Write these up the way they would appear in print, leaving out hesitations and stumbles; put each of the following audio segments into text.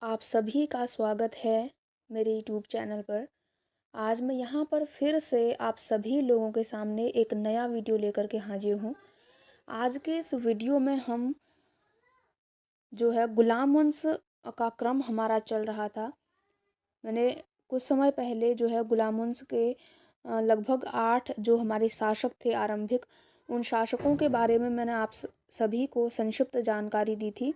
आप सभी का स्वागत है मेरे यूट्यूब चैनल पर। आज मैं यहाँ पर फिर से आप सभी लोगों के सामने एक नया वीडियो लेकर के हाजिर हूँ। आज के इस वीडियो में हम जो है गुलाम वंश का क्रम हमारा चल रहा था। मैंने कुछ समय पहले जो है गुलाम वंश के लगभग 8 जो हमारे शासक थे आरंभिक, उन शासकों के बारे में मैंने आप सभी को संक्षिप्त जानकारी दी थी।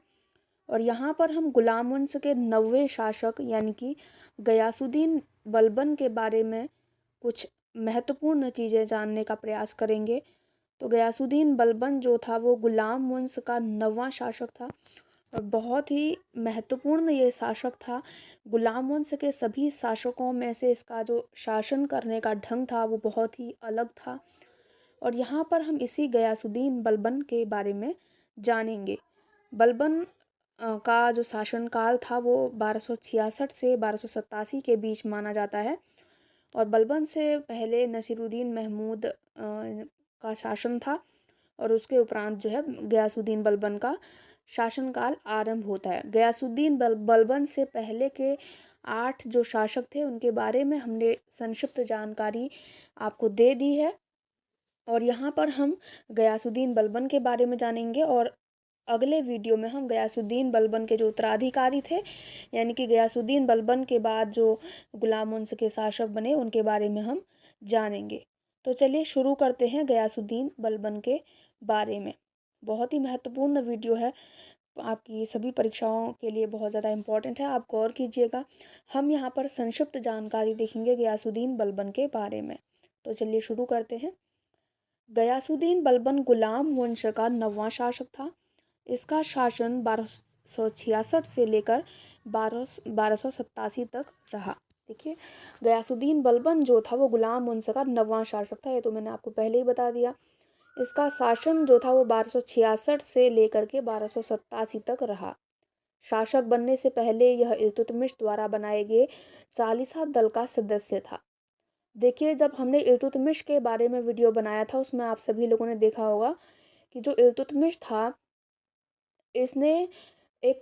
और यहाँ पर हम गुलाम वंश के 9वें शासक यानी कि गयासुद्दीन बलबन के बारे में कुछ महत्वपूर्ण चीज़ें जानने का प्रयास करेंगे। तो गयासुद्दीन बलबन जो था वो गुलाम वंश का 9वां शासक था और बहुत ही महत्वपूर्ण ये शासक था। गुलाम वंश के सभी शासकों में से इसका जो शासन करने का ढंग था वो बहुत ही अलग था। और यहाँ पर हम इसी गयासुद्दीन बलबन के बारे में जानेंगे। बलबन का जो शासनकाल था वो 1266 से 1287 के बीच माना जाता है। और बलबन से पहले नसीरुद्दीन महमूद का शासन था और उसके उपरांत जो है गयासुद्दीन बलबन का शासनकाल आरंभ होता है। गयासुद्दीन बलबन से पहले के 8 जो शासक थे उनके बारे में हमने संक्षिप्त जानकारी आपको दे दी है। और यहाँ पर हम गयासुद्दीन बलबन के बारे में जानेंगे और अगले वीडियो में हम गयासुद्दीन बलबन के जो उत्तराधिकारी थे यानी कि गयासुद्दीन बलबन के बाद जो गुलाम वंश के शासक बने उनके बारे में हम जानेंगे। तो चलिए शुरू करते हैं गयासुद्दीन बलबन के बारे में। बहुत ही महत्वपूर्ण वीडियो है, आपकी सभी परीक्षाओं के लिए बहुत ज़्यादा इम्पोर्टेंट है, आप गौर कीजिएगा। हम यहाँ पर संक्षिप्त जानकारी देखेंगे गयासुद्दीन बलबन के बारे में। तो चलिए शुरू करते हैं। गयासुद्दीन बलबन गुलाम वंश का 9वां शासक था। इसका शासन 1266 से लेकर 1287 तक रहा। देखिए, गयासुद्दीन बलबन जो था वो गुलाम वंश का 9वां शासक था, ये तो मैंने आपको पहले ही बता दिया। इसका शासन जो था वो 1266 से लेकर के 1287 तक रहा। शासक बनने से पहले यह इल्तुतमिश द्वारा बनाए गए चालीसा दल का सदस्य था। देखिए, जब हमने इल्तुतमिश के बारे में वीडियो बनाया था उसमें आप सभी लोगों ने देखा होगा कि जो इल्तुतमिश था इसने एक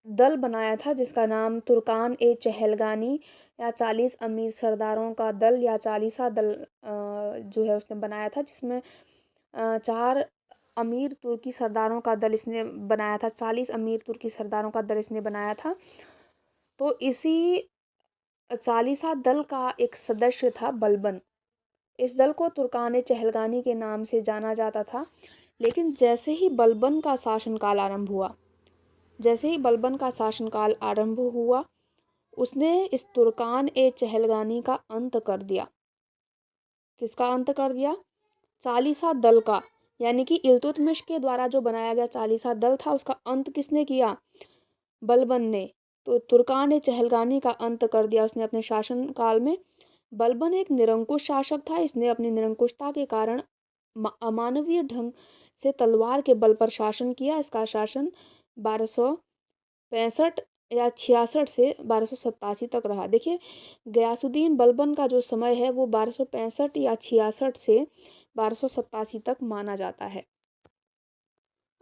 दल बनाया था जिसका नाम तुर्कान ए चहलगानी या 40 अमीर सरदारों का दल या चालीसा दल जो है उसने बनाया था, जिसमें 4 अमीर तुर्की सरदारों का दल इसने बनाया था। 40 अमीर तुर्की सरदारों का दल इसने बनाया था। तो इसी चालीसा दल का एक सदस्य था बलबन। इस दल को तुर्कान चहलगानी के नाम से जाना जाता था। लेकिन जैसे ही बलबन का शासनकाल आरंभ हुआ उसने इस तुर्कान ए चहलगानी का अंत कर दिया। किसका अंत कर दिया? चालीसा दल का, यानी कि इल्तुतमिश के द्वारा जो बनाया गया चालीसा दल था उसका अंत किसने किया? बलबन ने। तो तुर्कान ए चहलगानी का अंत कर दिया उसने अपने शासनकाल में। बलबन एक निरंकुश शासक था। इसने अपनी निरंकुशता के कारण अमानवीय ढंग से तलवार के बल पर शासन किया। इसका शासन 1265 या 66 से 1287 तक रहा। देखिए, गयासुद्दीन बलबन का जो समय है वो 1265 या 66 से 1287 तक माना जाता है।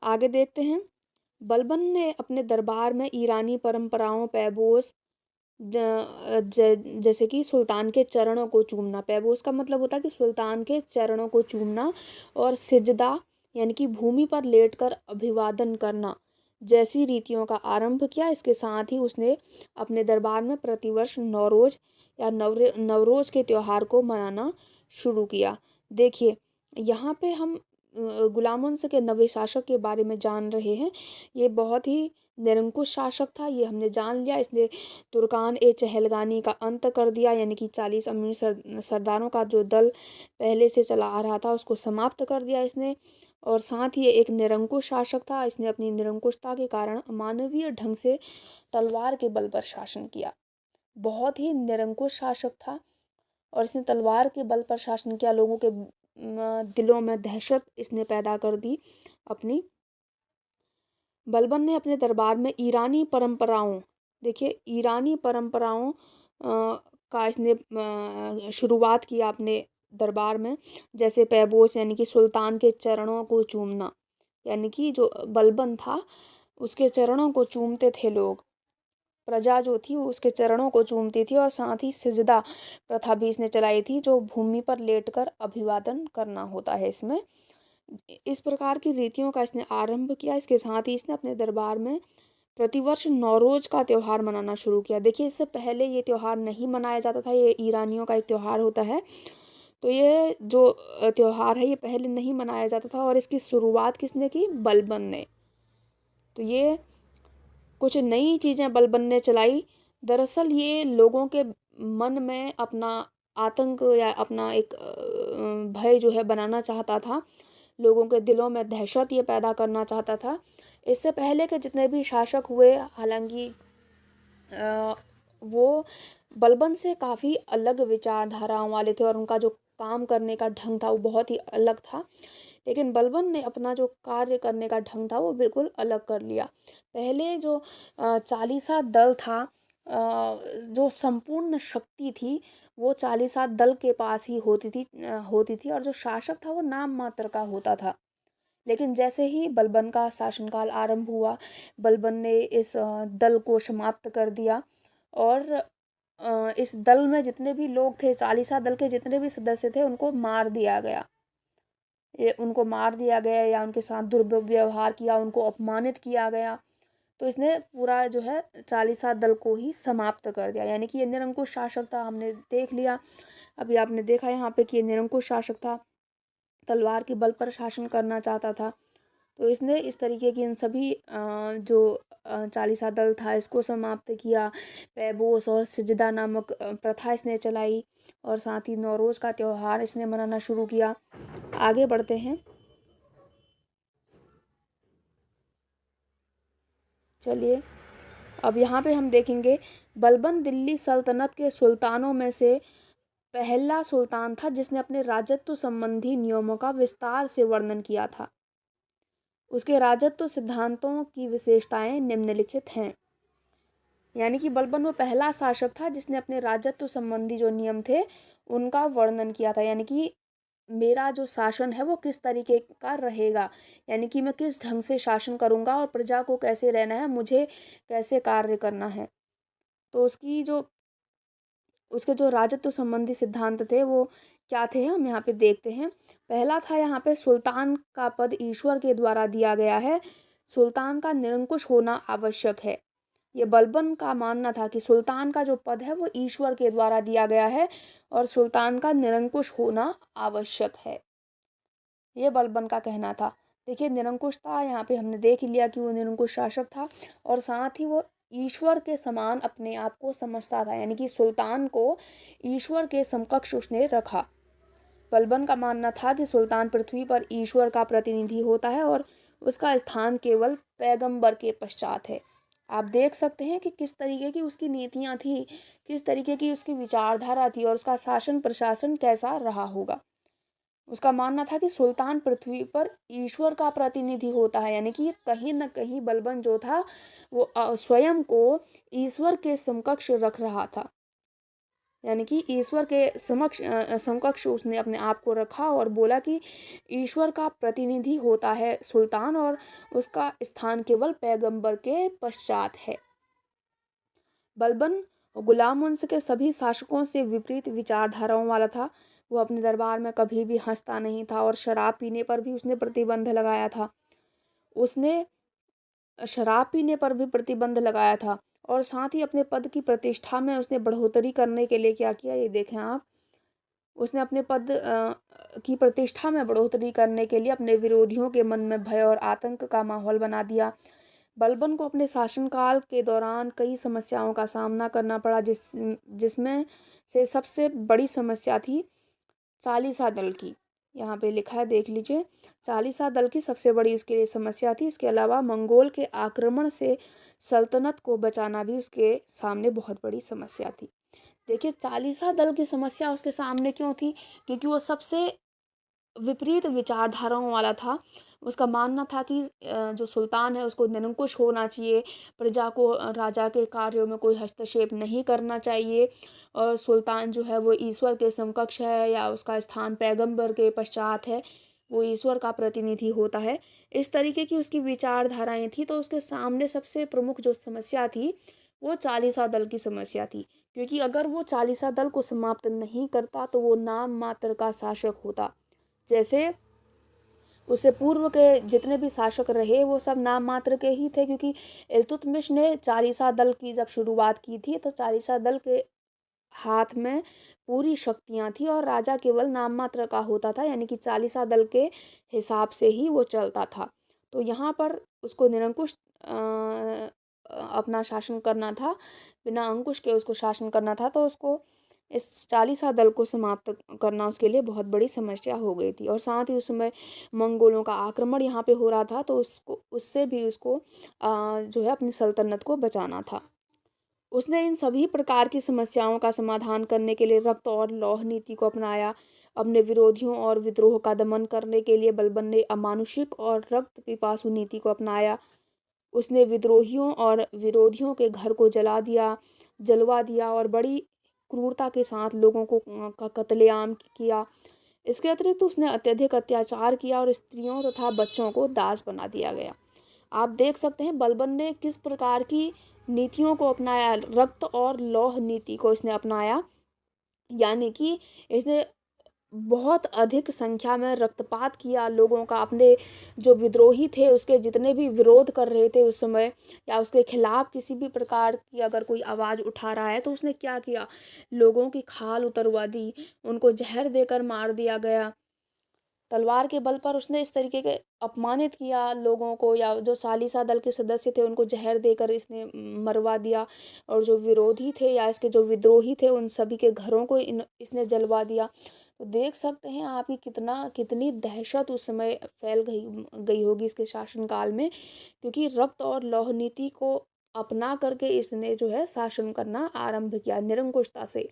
आगे देखते हैं। बलबन ने अपने दरबार में ईरानी परंपराओं पैबोस जैसे कि सुल्तान के चरणों को चूमना, पैबोस का मतलब होता है कि सुल्तान के चरणों को चूमना, और सिजदा यानी कि भूमि पर लेटकर अभिवादन करना जैसी रीतियों का आरंभ किया। इसके साथ ही उसने अपने दरबार में प्रतिवर्ष नौरोज या नवरोज के त्यौहार को मनाना शुरू किया। देखिए, यहाँ पे हम गुलाम वंश के 9वें शासक के बारे में जान रहे हैं। ये बहुत ही निरंकुश शासक था, ये हमने जान लिया। इसने तुर्कान ए चहलगानी का अंत कर दिया, यानी कि 40 अमीर सरदारों का जो दल पहले से चला आ रहा था उसको समाप्त कर दिया इसने। और साथ ही एक निरंकुश शासक था। इसने अपनी निरंकुशता के कारण मानवीय ढंग से तलवार के बल पर शासन किया। बहुत ही निरंकुश शासक था और इसने तलवार के बल पर शासन किया। लोगों के दिलों में दहशत इसने पैदा कर दी अपनी। बलबन ने अपने दरबार में ईरानी परंपराओं, देखिए ईरानी परंपराओं का इसने शुरुआत किया अपने दरबार में। जैसे पैबोस यानी कि सुल्तान के चरणों को चूमना, यानी कि जो बलबन था उसके चरणों को चूमते थे लोग। प्रजा जो थी वो उसके चरणों को चूमती थी, और साथ ही सिजदा प्रथा भी इसने चलाई थी, जो भूमि पर लेटकर अभिवादन करना होता है इसमें। इस प्रकार की रीतियों का इसने आरंभ किया। इसके साथ ही इसने अपने दरबार में प्रतिवर्ष नौरोज का त्योहार मनाना शुरू किया। देखिए, इससे पहले ये त्योहार नहीं मनाया जाता था, ये ईरानियों का एक त्योहार होता है। तो ये जो त्योहार है ये पहले नहीं मनाया जाता था, और इसकी शुरुआत किसने की? बलबन ने। तो ये कुछ नई चीज़ें बलबन ने चलाई। दरअसल ये लोगों के मन में अपना आतंक या अपना एक भय जो है बनाना चाहता था। लोगों के दिलों में दहशत ये पैदा करना चाहता था। इससे पहले के जितने भी शासक हुए, हालांकि वो बलबन से काफ़ी अलग विचारधाराओं वाले थे, और उनका जो काम करने का ढंग था वो बहुत ही अलग था। लेकिन बलबन ने अपना जो कार्य करने का ढंग था वो बिल्कुल अलग कर लिया। पहले जो चालीसा दल था, जो संपूर्ण शक्ति थी वो चालीसा दल के पास ही होती थी, और जो शासक था वो नाम मात्र का होता था। लेकिन जैसे ही बलबन का शासनकाल आरंभ हुआ, बलबन ने इस दल को समाप्त कर दिया, और इस दल में जितने भी लोग थे, चालीसा दल के जितने भी सदस्य थे, उनको मार दिया गया। उनको मार दिया गया या उनके साथ दुर्व्यवहार किया, उनको अपमानित किया गया। तो इसने पूरा जो है चालीसा दल को ही समाप्त कर दिया। यानी कि ये निरंकुश शासक था, हमने देख लिया। अभी आपने देखा यहाँ पे कि ये निरंकुश शासक था, तलवार के बल पर शासन करना चाहता था। तो इसने इस तरीके की इन सभी जो चालीसा दल था इसको समाप्त किया। पैबोस और सिजदा नामक प्रथा इसने चलाई, और साथ ही नौरोज़ का त्यौहार इसने मनाना शुरू किया। आगे बढ़ते हैं। चलिए, अब यहाँ पे हम देखेंगे, बलबन दिल्ली सल्तनत के सुल्तानों में से पहला सुल्तान था जिसने अपने राजत्व संबंधी नियमों का विस्तार से वर्णन किया था। उसके राजत्व सिद्धांतों की विशेषताएं निम्नलिखित हैं। यानी कि बलबन वो पहला शासक था जिसने अपने राजत्व संबंधी जो नियम थे उनका वर्णन किया था। यानी कि मेरा जो शासन है वो किस तरीके का रहेगा, यानी कि मैं किस ढंग से शासन करूँगा और प्रजा को कैसे रहना है, मुझे कैसे कार्य करना है। तो उसके जो राजत्व संबंधी सिद्धांत थे वो क्या थे, हम यहाँ पे देखते हैं। पहला था यहाँ पे, सुल्तान का पद ईश्वर के द्वारा दिया गया है, सुल्तान का निरंकुश होना आवश्यक है। ये बलबन का मानना था कि सुल्तान का जो पद है वो ईश्वर के द्वारा दिया गया है, और सुल्तान का निरंकुश होना आवश्यक है। ये बलबन का कहना था। देखिए, निरंकुश था, यहाँ पे हमने देख ही लिया कि वो निरंकुश शासक था, और साथ ही वो ईश्वर के समान अपने आप को समझता था। यानी कि सुल्तान को ईश्वर के समकक्ष उसने रखा। बलबन का मानना था कि सुल्तान पृथ्वी पर ईश्वर का प्रतिनिधि होता है, और उसका स्थान केवल पैगंबर के पश्चात है। आप देख सकते हैं कि किस तरीके की उसकी नीतियाँ थी, किस तरीके की उसकी विचारधारा थी, और उसका शासन प्रशासन कैसा रहा होगा। उसका मानना था कि सुल्तान पृथ्वी पर ईश्वर का प्रतिनिधि होता है। यानी कि कहीं न कहीं बलबन जो था वो स्वयं को ईश्वर के समकक्ष रख रहा था। यानी कि ईश्वर के समकक्ष उसने अपने आप को रखा, और बोला कि ईश्वर का प्रतिनिधि होता है सुल्तान, और उसका स्थान केवल पैगंबर के पश्चात है। बलबन गुलाम वंश के सभी शासकों से विपरीत विचारधाराओं वाला था। वो अपने दरबार में कभी भी हंसता नहीं था, और शराब पीने पर भी उसने प्रतिबंध लगाया था। उसने शराब पीने पर भी प्रतिबंध लगाया था, और साथ ही अपने पद की प्रतिष्ठा में उसने बढ़ोतरी करने के लिए क्या किया, ये देखें आप। उसने अपने पद की प्रतिष्ठा में बढ़ोतरी करने के लिए अपने विरोधियों के मन में भय और आतंक का माहौल बना दिया। बलबन को अपने शासनकाल के दौरान कई समस्याओं का सामना करना पड़ा, जिसमें से सबसे बड़ी समस्या थी चालीसा दल की। यहाँ पे लिखा है, देख लीजिए। चालीसा दल की सबसे बड़ी उसके लिए समस्या थी। इसके अलावा मंगोल के आक्रमण से सल्तनत को बचाना भी उसके सामने बहुत बड़ी समस्या थी। देखिए, चालीसा दल की समस्या उसके सामने क्यों थी? क्योंकि वो सबसे विपरीत विचारधाराओं वाला था। उसका मानना था कि जो सुल्तान है उसको निरंकुश होना चाहिए, प्रजा को राजा के कार्यों में कोई हस्तक्षेप नहीं करना चाहिए, और सुल्तान जो है वो ईश्वर के समकक्ष है, या उसका स्थान पैगंबर के पश्चात है, वो ईश्वर का प्रतिनिधि होता है। इस तरीके की उसकी विचारधाराएं थी। तो उसके सामने सबसे प्रमुख जो समस्या थी वो चालीसा दल की समस्या थी, क्योंकि अगर वो चालीसा दल को समाप्त नहीं करता तो वो नाम मात्र का शासक होता। जैसे उससे पूर्व के जितने भी शासक रहे वो सब नाम मात्र के ही थे, क्योंकि इल्तुतमिश ने चालीसा दल की जब शुरुआत की थी तो चालीसा दल के हाथ में पूरी शक्तियां थी और राजा केवल नाम मात्र का होता था, यानी कि चालीसा दल के हिसाब से ही वो चलता था। तो यहाँ पर उसको निरंकुश अपना शासन करना था, बिना अंकुश के उसको शासन करना था, तो उसको इस चालीसा दल को समाप्त करना उसके लिए बहुत बड़ी समस्या हो गई थी। और साथ ही उस समय मंगोलों का आक्रमण यहाँ पे हो रहा था, तो उससे भी उसको जो है अपनी सल्तनत को बचाना था। उसने इन सभी प्रकार की समस्याओं का समाधान करने के लिए रक्त और लौह नीति को अपनाया। अपने विरोधियों और विद्रोह का दमन करने के लिए बलबन ने अमानुषिक और रक्त पिपासु नीति को अपनाया। उसने विद्रोहियों और विरोधियों के घर को जलवा दिया और बड़ी क्रूरता के साथ लोगों को का कत्लेआम किया। इसके अतिरिक्त उसने अत्यधिक अत्याचार किया और स्त्रियों तथा बच्चों को दास बना दिया गया। आप देख सकते हैं बलबन ने किस प्रकार की नीतियों को अपनाया। रक्त और लौह नीति को इसने अपनाया, यानी कि इसने बहुत अधिक संख्या में रक्तपात किया लोगों का। अपने जो विद्रोही थे उसके जितने भी विरोध कर रहे थे उस समय, या उसके खिलाफ किसी भी प्रकार की अगर कोई आवाज़ उठा रहा है, तो उसने क्या किया, लोगों की खाल उतरवा दी, उनको जहर देकर मार दिया गया। तलवार के बल पर उसने इस तरीके के अपमानित किया लोगों को, या जो चालीसा दल के सदस्य थे उनको जहर देकर इसने मरवा दिया। और जो विरोधी थे या इसके जो विद्रोही थे उन सभी के घरों को इसने जलवा दिया। तो देख सकते हैं आप कि कितनी दहशत उस समय फैल गई होगी इसके शासनकाल में, क्योंकि रक्त और लौह नीति को अपना करके इसने जो है शासन करना आरंभ किया। निरंकुशता से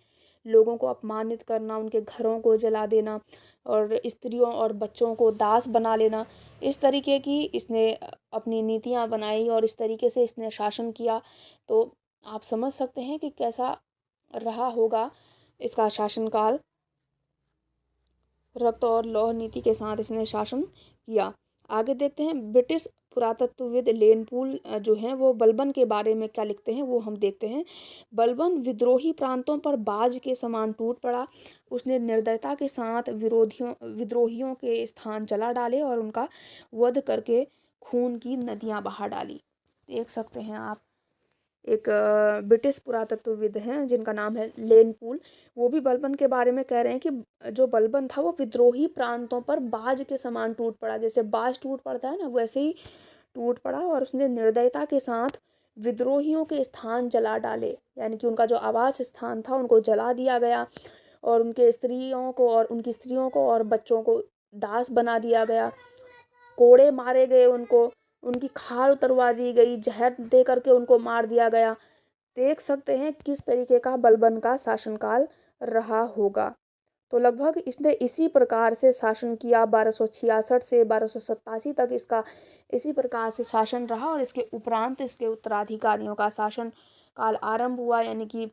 लोगों को अपमानित करना, उनके घरों को जला देना और स्त्रियों और बच्चों को दास बना लेना, इस तरीके की इसने अपनी नीतियां बनाई और इस तरीके से इसने शासन किया। तो आप समझ सकते हैं कि कैसा रहा होगा इसका शासनकाल। रक्त और लौह नीति के साथ इसने शासन किया। आगे देखते हैं ब्रिटिश पुरातत्वविद लेन पूल जो हैं वो बलबन के बारे में क्या लिखते हैं वो हम देखते हैं। बलबन विद्रोही प्रांतों पर बाज के समान टूट पड़ा। उसने निर्दयता के साथ विद्रोहियों के स्थान जला डाले और उनका वध करके खून की नदियां बहा डाली। देख सकते हैं आप, एक ब्रिटिश पुरातत्वविद हैं जिनका नाम है लेन पूल, वो भी बलबन के बारे में कह रहे हैं कि जो बलबन था वो विद्रोही प्रांतों पर बाज के समान टूट पड़ा। जैसे बाज टूट पड़ता है ना, वैसे ही टूट पड़ा। और उसने निर्दयता के साथ विद्रोहियों के स्थान जला डाले, यानी कि उनका जो आवास स्थान था उनको जला दिया गया और उनकी स्त्रियों को और बच्चों को दास बना दिया गया। कोड़े मारे गए उनको, उनकी खाल उतरवा दी गई, जहर दे करके उनको मार दिया गया। देख सकते हैं किस तरीके का बलबन का शासनकाल रहा होगा। तो लगभग इसने इसी प्रकार से शासन किया। 1266 से 1287 तक इसका इसी प्रकार से शासन रहा और इसके उपरांत इसके उत्तराधिकारियों का शासन काल आरंभ हुआ, यानी कि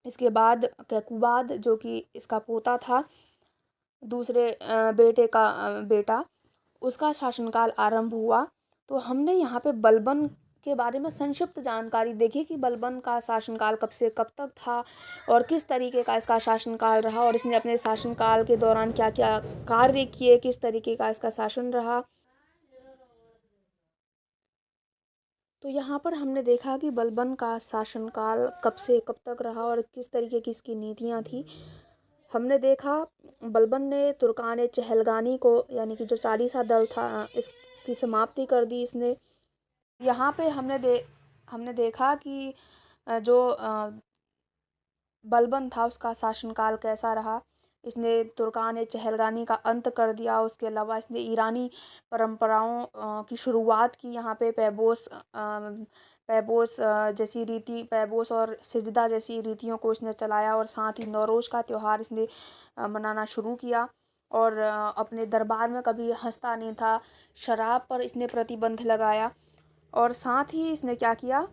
इसके बाद कैकुबाद जो कि इसका पोता था, दूसरे बेटा, उसका शासनकाल आरंभ हुआ। तो हमने यहाँ पे बलबन के बारे में संक्षिप्त जानकारी देखी कि बलबन का शासनकाल कब से कब तक था और किस तरीके का इसका शासनकाल रहा और इसने अपने शासनकाल के दौरान क्या क्या कार्य किए, किस तरीके का इसका शासन रहा। तो यहाँ पर हमने देखा कि बलबन का शासनकाल कब से कब तक रहा और किस तरीके की इसकी नीतियाँ थी। हमने देखा बलबन ने तुर्कान चहलगानी को, यानी कि जो चालीसा दल था, इसकी समाप्ति कर दी इसने। यहाँ पे हमने देखा कि जो बलबन था उसका शासनकाल कैसा रहा। इसने तुर्कान चहलगानी का अंत कर दिया। उसके अलावा इसने ईरानी परंपराओं की शुरुआत की। यहाँ पे पैबोस और सिजदा जैसी रीतियों को इसने चलाया और साथ ही नौरोज़ का त्यौहार इसने मनाना शुरू किया। और अपने दरबार में कभी हंसता नहीं था। शराब पर इसने प्रतिबंध लगाया और साथ ही इसने क्या किया,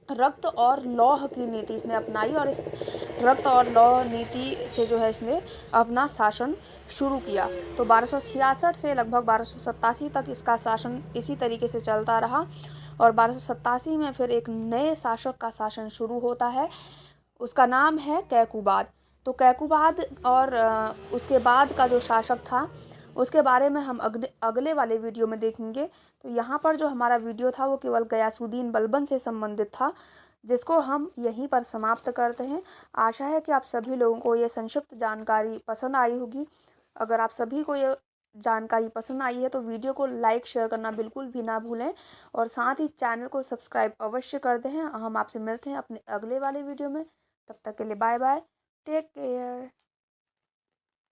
रक्त और लौह की नीति इसने अपनाई और इस रक्त और लौह नीति से जो है इसने अपना शासन शुरू किया। तो 1266 से लगभग 1287 तक इसका शासन इसी तरीके से चलता रहा और 1287 में फिर एक नए शासक का शासन शुरू होता है। उसका नाम है कैकुबाद। तो कैकुबाद और उसके बाद का जो शासक था उसके बारे में हम अगले वाले वीडियो में देखेंगे। तो यहाँ पर जो हमारा वीडियो था वो केवल गयासुद्दीन बलबन से संबंधित था, जिसको हम यहीं पर समाप्त करते हैं। आशा है कि आप सभी लोगों को ये संक्षिप्त जानकारी पसंद आई होगी। अगर आप सभी को ये जानकारी पसंद आई है तो वीडियो को लाइक शेयर करना बिल्कुल भी ना भूलें और साथ ही चैनल को सब्सक्राइब अवश्य कर दें। हम आपसे मिलते हैं अपने अगले वाले वीडियो में। तब तक के लिए बाय बाय, टेक केयर।